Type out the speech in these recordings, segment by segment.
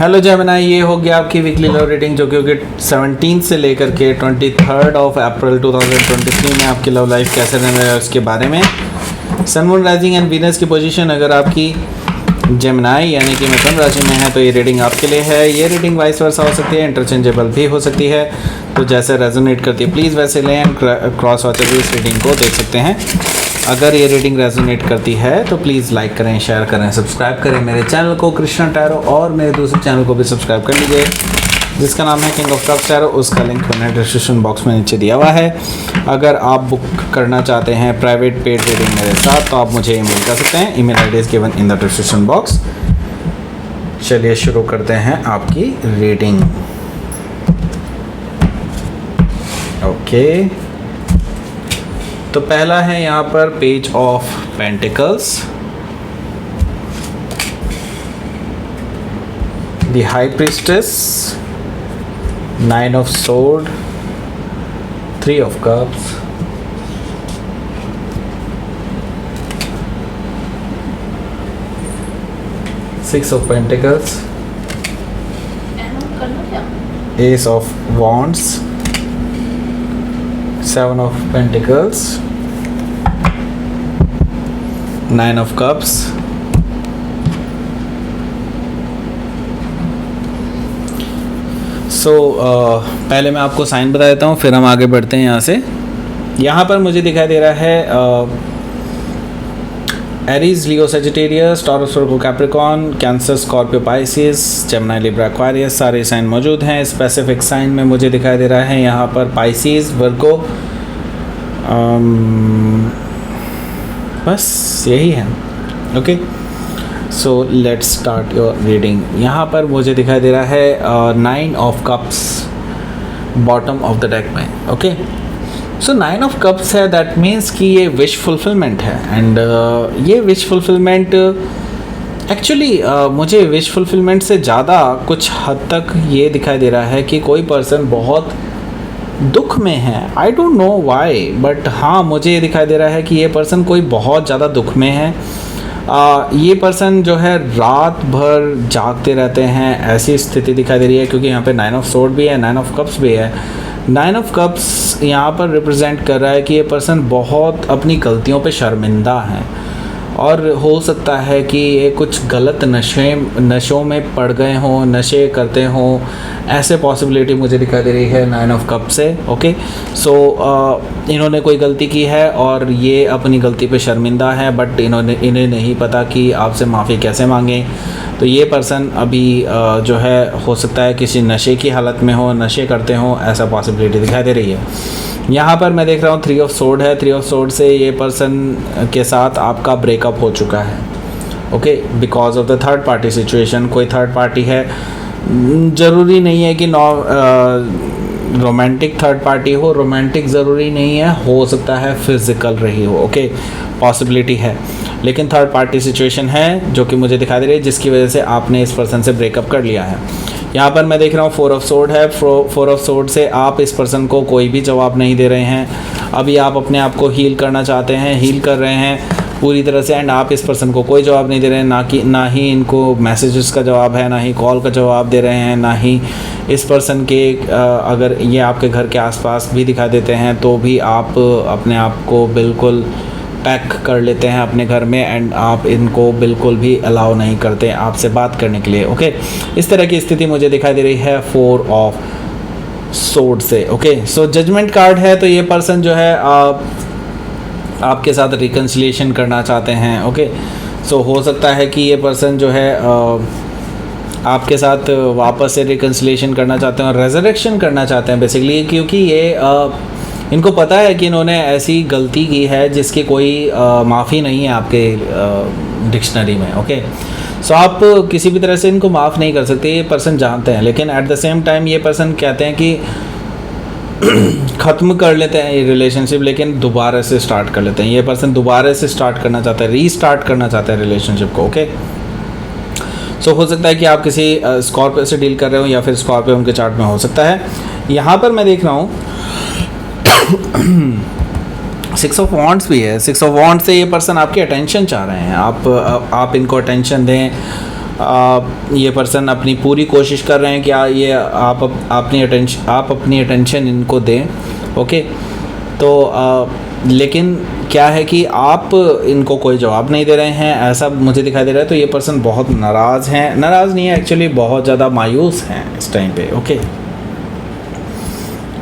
Hello Gemini, ये हो गया आपकी वीकली लव रीडिंग जो कि होगी 17 से लेकर के 23 अप्रैल 2023 में आपकी लव लाइफ कैसे रहने वाला है उसके बारे में। Sun moon rising and Venus की पोजीशन अगर आपकी जेमिनी यानी कि मिथुन राशि में है तो ये रीडिंग आपके लिए है। ये रीडिंग वाइस वर्सा हो सकती है, इंटरचेंजेबल भी हो सकती है, तो जैसे रेजोनेट करती है प्लीज़ वैसे लें एंड क्रॉस वाचर भी इस रीडिंग को देख सकते हैं। अगर ये रीडिंग रेजोनेट करती है तो प्लीज़ लाइक करें, शेयर करें, सब्सक्राइब करें मेरे चैनल को कृष्णा टैरो, और मेरे दूसरे चैनल को भी सब्सक्राइब कर लीजिए जिसका नाम है किंग ऑफ कप्स टैरो। उसका लिंक मैंने डिस्क्रिप्शन बॉक्स में नीचे दिया हुआ है। अगर आप बुक करना चाहते हैं प्राइवेट पेड रीडिंग मेरे साथ तो आप मुझे ईमेल कर सकते हैं। Email ID is given in the description box. चलिए शुरू करते हैं आपकी रीडिंग। ओके, तो पहला है यहाँ पर page of pentacles, the high priestess, 9 of sword, 3 of cups, Six of Pentacles, Ace of Wands, 7 of Pentacles, 9 of Cups, पहले मैं आपको साइन बता देता हूँ फिर हम आगे बढ़ते हैं यहाँ से। यहाँ पर मुझे दिखाई दे रहा है Aries, Leo, Sagittarius, Taurus, Virgo, Capricorn, Cancer, Scorpio, Pisces, Gemini, Libra, Aquarius, सारे साइन मौजूद हैं। स्पेसिफिक साइन में मुझे दिखाई दे रहा है यहाँ पर पाइसिस, वर्गो, बस यही है। Okay, so let's start your reading. यहाँ पर मुझे दिखाई दे रहा है 9 of cups bottom of the deck में। ओके, सो 9 ऑफ कप्स है, दैट मीन्स कि ये विश फुलफिलमेंट है। एंड ये विश फुलफिलमेंट एक्चुअली मुझे विश फुलफिलमेंट से ज़्यादा कुछ हद तक ये दिखाई दे रहा है कि कोई पर्सन बहुत दुख में है। I don't know why, but हाँ मुझे ये दिखाई दे रहा है कि ये पर्सन कोई बहुत ज़्यादा दुख में है। ये पर्सन जो है रात भर जागते रहते हैं, ऐसी स्थिति दिखाई दे रही है क्योंकि यहाँ पे 9 ऑफ सोर्ड भी है, 9 ऑफ कप्स भी है। 9 ऑफ कप्स यहाँ पर रिप्रेजेंट कर रहा है कि ये पर्सन बहुत अपनी गलतियों पे शर्मिंदा है और हो सकता है कि ये कुछ गलत नशों में पड़ गए हों, नशे करते हों, ऐसे पॉसिबिलिटी मुझे दिखाई दे रही है 9 ऑफ कप से। ओके, सो इन्होंने कोई गलती की है और ये अपनी गलती पे शर्मिंदा है, बट इन्हें नहीं पता कि आपसे माफ़ी कैसे मांगें। तो ये पर्सन अभी जो है हो सकता है किसी नशे की हालत में हो, नशे करते हों, ऐसा पॉसिबिलिटी दिखाई दे रही है। यहाँ पर मैं देख रहा हूँ 3 ऑफ सोर्ड है। 3 ऑफ सोर्ड से ये पर्सन के साथ आपका ब्रेकअप हो चुका है। Okay, because of the third party situation. कोई थर्ड पार्टी है, ज़रूरी नहीं है कि रोमांटिक थर्ड पार्टी हो, रोमांटिक ज़रूरी नहीं है, हो सकता है फिज़िकल रही हो। ओके, पॉसिबिलिटी है, लेकिन थर्ड पार्टी सिचुएशन है जो कि मुझे दिखाई दे रही है जिसकी वजह से आपने इस पर्सन से ब्रेकअप कर लिया है। यहाँ पर मैं देख रहा हूँ 4 ऑफ सोर्ड है। 4 ऑफ सोर्ड से आप इस पर्सन को कोई भी जवाब नहीं दे रहे हैं। अभी आप अपने आप को हील करना चाहते हैं, हील कर रहे हैं पूरी तरह से, एंड आप इस पर्सन को कोई जवाब नहीं दे रहे हैं। ना ही इनको मैसेजेस का जवाब है, ना ही कॉल का जवाब दे रहे हैं, ना ही इस पर्सन के अगर ये आपके घर के आसपास भी दिखा देते हैं तो भी आप अपने आप को बिल्कुल पैक कर लेते हैं अपने घर में, एंड आप इनको बिल्कुल भी अलाउ नहीं करते आपसे बात करने के लिए। ओके, इस तरह की स्थिति मुझे दिखाई दे रही है 4 ऑफ सोर्ड से। ओके, सो जजमेंट कार्ड है, तो ये पर्सन जो है आपके साथ रिकन्सिलिएशन करना चाहते हैं। ओके, सो हो सकता है कि ये पर्सन जो है आपके साथ वापस से रिकन्सिलिएशन करना चाहते हैं और रेजरेक्शन करना चाहते हैं बेसिकली, क्योंकि ये इनको पता है कि इन्होंने ऐसी गलती की है जिसकी कोई माफ़ी नहीं है आपके डिक्शनरी में। ओके, सो आप किसी भी तरह से इनको माफ़ नहीं कर सकते, ये पर्सन जानते हैं, लेकिन एट द सेम टाइम ये पर्सन कहते हैं कि ख़त्म कर लेते हैं ये रिलेशनशिप, लेकिन दोबारा से स्टार्ट कर लेते हैं। ये पर्सन दोबारा से स्टार्ट करना चाहता है, रीस्टार्ट करना चाहता है रिलेशनशिप को। ओके, सो हो सकता है कि आप किसी स्कॉर्पियो से डील कर रहे हो या फिर स्कॉर्पियो उनके चार्ट में हो सकता है। यहाँ पर मैं देख रहा हूँ 6 ऑफ वॉन्ड्स भी है। 6 ऑफ वॉन्ड्स से ये पर्सन आपकी अटेंशन चाह रहे हैं, आप इनको अटेंशन दें, ये पर्सन अपनी पूरी कोशिश कर रहे हैं कि ये आप अपनी अटेंशन इनको दें, ओके। तो लेकिन क्या है कि आप इनको कोई जवाब नहीं दे रहे हैं, ऐसा मुझे दिखाई दे रहा है। तो ये पर्सन बहुत नाराज़ हैं, नाराज़ नहीं है एक्चुअली, बहुत ज़्यादा मायूस हैं इस टाइम पे, ओके।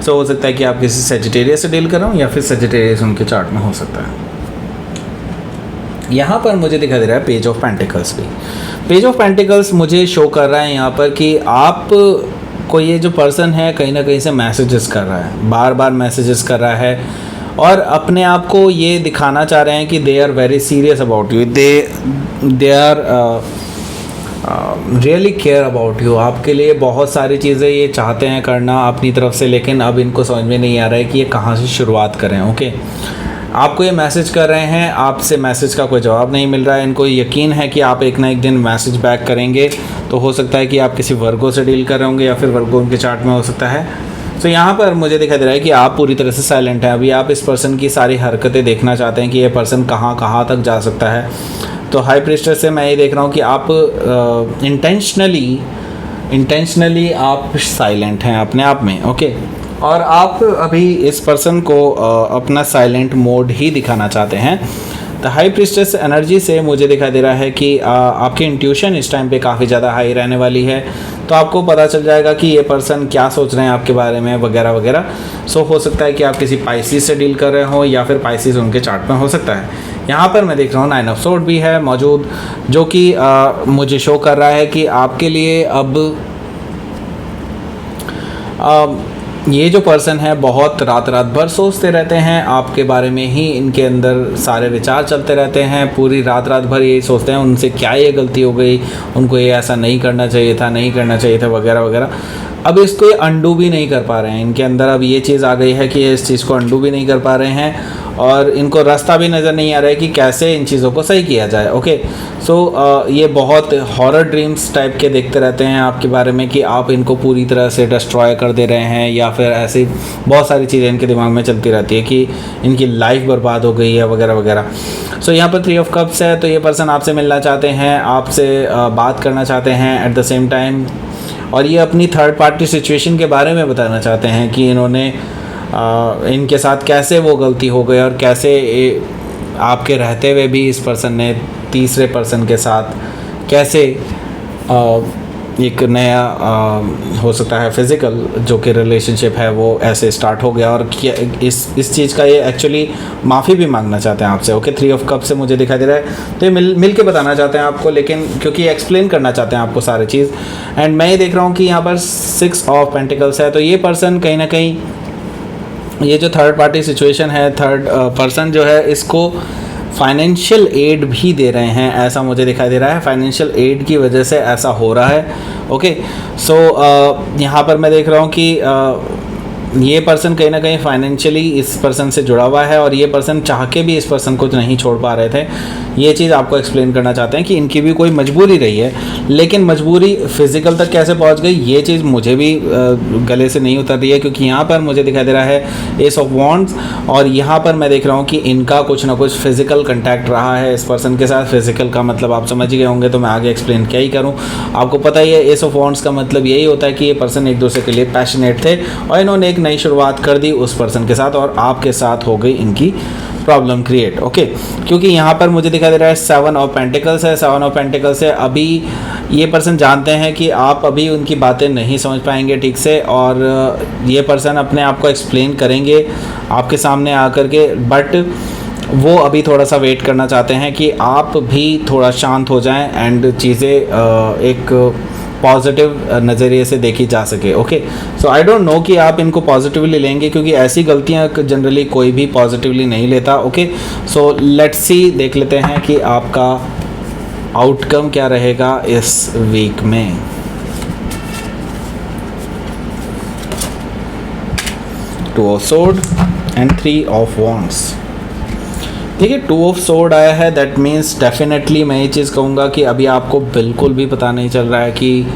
सो हो सकता है कि आप किसी सेजिटेरियस से डील कर रहे हो, या फिर सेजिटेरियस उनके चार्ट में हो सकता है। यहाँ पर मुझे दिखाई दे रहा है पेज ऑफ पेंटिकल्स भी। पेज ऑफ पेंटिकल्स मुझे शो कर रहा है यहाँ पर कि आप को ये जो पर्सन है कहीं ना कहीं से मैसेजेस कर रहा है, बार बार मैसेजेस कर रहा है, और अपने आप को ये दिखाना चाह रहे हैं कि they are very serious about you, they are really care about you. आपके लिए बहुत सारी चीज़ें ये चाहते हैं करना अपनी तरफ से, लेकिन अब इनको समझ में नहीं आ रहा है कि ये कहाँ से शुरुआत करें, ओके। आपको ये मैसेज कर रहे हैं, आपसे मैसेज का कोई जवाब नहीं मिल रहा है। इनको यकीन है कि आप एक ना एक दिन मैसेज बैक करेंगे। तो हो सकता है कि आप किसी वर्गो से डील कर रहे होंगे, या फिर वर्गो उनके चार्ट में हो सकता है। तो यहाँ पर मुझे दिखाई दे रहा है कि आप पूरी तरह से साइलेंट हैं। अभी आप इस पर्सन की सारी हरकतें देखना चाहते हैं कि ये पर्सन कहाँ कहाँ तक जा सकता है। तो हाई प्रीस्टेस से मैं ये देख रहा हूँ कि आप इंटेंशनली आप साइलेंट हैं अपने आप में, ओके। और आप अभी इस पर्सन को अपना साइलेंट मोड ही दिखाना चाहते हैं। तो हाई प्रीस्टेस एनर्जी से मुझे दिखाई दे रहा है कि आपकी इंट्यूशन इस टाइम पे काफ़ी ज़्यादा हाई रहने वाली है। तो आपको पता चल जाएगा कि ये पर्सन क्या सोच रहे हैं आपके बारे में, वगैरह वगैरह। सो हो सकता है कि आप किसी पाइसिस से डील कर रहे हो, या फिर पाइसिस उनके चार्ट में हो सकता है। यहाँ पर मैं देख रहा हूँ 9 ऑफ सोर्ड भी है मौजूद, जो कि मुझे शो कर रहा है कि आपके लिए अब ये जो पर्सन है बहुत रात भर सोचते रहते हैं आपके बारे में ही, इनके अंदर सारे विचार चलते रहते हैं, पूरी रात भर यही सोचते हैं उनसे क्या ये गलती हो गई, उनको ये ऐसा नहीं करना चाहिए था, वगैरह वगैरह। अब इसको ये अंडू भी नहीं कर पा रहे हैं, इनके अंदर अब ये चीज़ आ गई है कि ये इस चीज़ को अंडू भी नहीं कर पा रहे हैं, और इनको रास्ता भी नज़र नहीं आ रहा है कि कैसे इन चीज़ों को सही किया जाए, ओके। सो ये बहुत हॉरर ड्रीम्स टाइप के देखते रहते हैं आपके बारे में कि आप इनको पूरी तरह से डिस्ट्रॉय कर दे रहे हैं, या फिर ऐसी बहुत सारी चीज़ें इनके दिमाग में चलती रहती है कि इनकी लाइफ बर्बाद हो गई है, वगैरह वगैरह। सो यहाँ पर 3 ऑफ कप्स है। तो ये पर्सन आपसे मिलना चाहते हैं, आपसे बात करना चाहते हैं एट द सेम टाइम, और ये अपनी थर्ड पार्टी सिचुएशन के बारे में बताना चाहते हैं कि इन्होंने इनके साथ कैसे वो गलती हो गई, और कैसे आपके रहते हुए भी इस पर्सन ने तीसरे पर्सन के साथ कैसे एक नया हो सकता है फिज़िकल जो कि रिलेशनशिप है वो ऐसे स्टार्ट हो गया, और इस चीज़ का ये एक्चुअली माफ़ी भी मांगना चाहते हैं आपसे, ओके। 3 ऑफ कप से मुझे दिखाई दे रहा है। तो ये मिल के बताना चाहते हैं आपको, लेकिन क्योंकि एक्सप्लेन करना चाहते हैं आपको सारी चीज़। एंड मैं ये देख रहा हूँ कि यहाँ पर 6 ऑफ पेंटिकल्स है। तो ये पर्सन कहीं ना कहीं ये जो थर्ड पार्टी सिचुएशन है, थर्ड पर्सन जो है इसको फाइनेंशियल एड भी दे रहे हैं, ऐसा मुझे दिखाई दे रहा है। फाइनेंशियल एड की वजह से ऐसा हो रहा है, ओके। सो यहाँ पर मैं देख रहा हूँ कि ये पर्सन कहीं ना कहीं फाइनेंशियली इस पर्सन से जुड़ा हुआ है, और ये पर्सन चाह के भी इस पर्सन को नहीं छोड़ पा रहे थे। ये चीज़ आपको एक्सप्लेन करना चाहते हैं कि इनकी भी कोई मजबूरी रही है, लेकिन मजबूरी फिज़िकल तक कैसे पहुंच गई ये चीज़ मुझे भी गले से नहीं उतर रही है, क्योंकि यहाँ पर मुझे दिखाई दे रहा है एस ऑफ वॉन्ड्स, और यहाँ पर मैं देख रहा हूँ कि इनका कुछ ना कुछ फिज़िकल कंटैक्ट रहा है इस पर्सन के साथ। फिज़िकल का मतलब आप समझ गए होंगे, तो मैं आगे एक्सप्लेन क्या ही करूँ। आपको पता ही है एस ऑफ वॉन्ड्स का मतलब यही होता है कि ये पर्सन एक दूसरे के लिए पैशनेट थे, और इन्होंने नई शुरुआत कर दी उस पर्सन के साथ, और आपके साथ हो गई इनकी प्रॉब्लम क्रिएट, ओके। क्योंकि यहाँ पर मुझे दिखाई दे रहा है 7 ऑफ पेंटिकल्स है। 7 ऑफ पेंटिकल्स है। अभी ये पर्सन जानते हैं कि आप अभी उनकी बातें नहीं समझ पाएंगे ठीक से, और ये पर्सन अपने आप को एक्सप्लेन करेंगे आपके सामने आकर के, बट वो अभी थोड़ा सा वेट करना चाहते हैं कि आप भी थोड़ा शांत हो जाएं एंड चीज़ें एक पॉजिटिव नज़रिए से देखी जा सके, okay. So I don't know कि आप इनको पॉजिटिवली लेंगे, क्योंकि ऐसी गलतियां जनरली कोई भी पॉजिटिवली नहीं लेता, ओके। सो लेट्स सी, देख लेते हैं कि आपका आउटकम क्या रहेगा इस वीक में। Two of sword and 3 of wands. देखिए 2 ऑफ सोर्ड आया है, दैट मीन्स डेफिनेटली मैं ये चीज़ कहूँगा कि अभी आपको बिल्कुल भी पता नहीं चल रहा है कि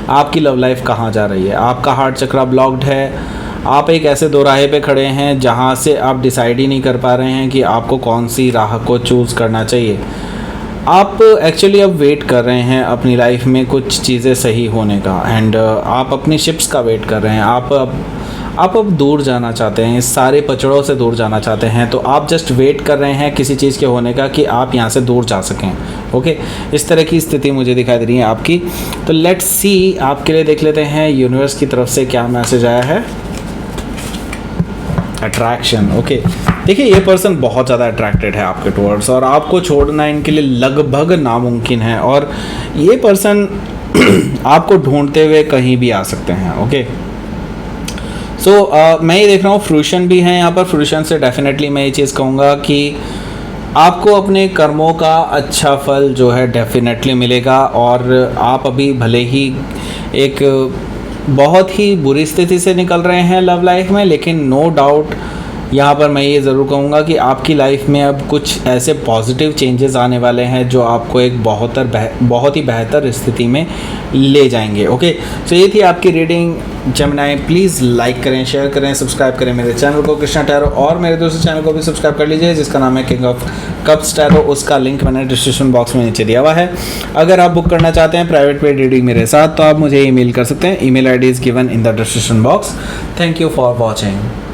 आपकी लव लाइफ कहाँ जा रही है। आपका हार्ट चक्रा ब्लॉक्ड है, आप एक ऐसे दोराहे पे खड़े हैं जहाँ से आप डिसाइड ही नहीं कर पा रहे हैं कि आपको कौन सी राह को चूज़ करना चाहिए। आप एक्चुअली अब वेट कर रहे हैं अपनी लाइफ में कुछ चीज़ें सही होने का, एंड आप अपनी शिप्स का वेट कर रहे हैं। आप अब दूर जाना चाहते हैं, इस सारे पचड़ों से दूर जाना चाहते हैं, तो आप जस्ट वेट कर रहे हैं किसी चीज़ के होने का कि आप यहाँ से दूर जा सकें। ओके, इस तरह की स्थिति मुझे दिखाई दे रही है आपकी। तो लेट्स सी, आपके लिए देख लेते हैं यूनिवर्स की तरफ से क्या मैसेज आया है। अट्रैक्शन। ओके, देखिए ये पर्सन बहुत ज़्यादा अट्रैक्टेड है आपके टुवर्ड्स, और आपको छोड़ना इनके लिए लगभग नामुमकिन है, और ये पर्सन आपको ढूंढते हुए कहीं भी आ सकते हैं। ओके, सो मैं ये देख रहा हूँ फ्रूशन भी है यहाँ पर। फ्रूशन से डेफिनेटली मैं ये चीज़ कहूँगा कि आपको अपने कर्मों का अच्छा फल जो है डेफिनेटली मिलेगा, और आप अभी भले ही एक बहुत ही बुरी स्थिति से निकल रहे हैं लव लाइफ में, लेकिन नो डाउट यहाँ पर मैं ये ज़रूर कहूँगा कि आपकी लाइफ में अब कुछ ऐसे पॉजिटिव चेंजेस आने वाले हैं जो आपको एक बहुत ही बेहतर स्थिति में ले जाएंगे। ओके, सो ये थी आपकी रीडिंग जेमिनी। प्लीज़ लाइक करें, शेयर करें, सब्सक्राइब करें मेरे चैनल को कृष्णा टैरो, और मेरे दूसरे चैनल को भी सब्सक्राइब कर लीजिए जिसका नाम है किंग ऑफ कप्स टैरो। उसका लिंक मैंने डिस्क्रिप्शन बॉक्स में नीचे दिया हुआ है। अगर आप बुक करना चाहते हैं प्राइवेट पेड रीडिंग मेरे साथ, तो आप मुझे ईमेल कर सकते हैं। Email ID is given in the description box. Thank you for watching.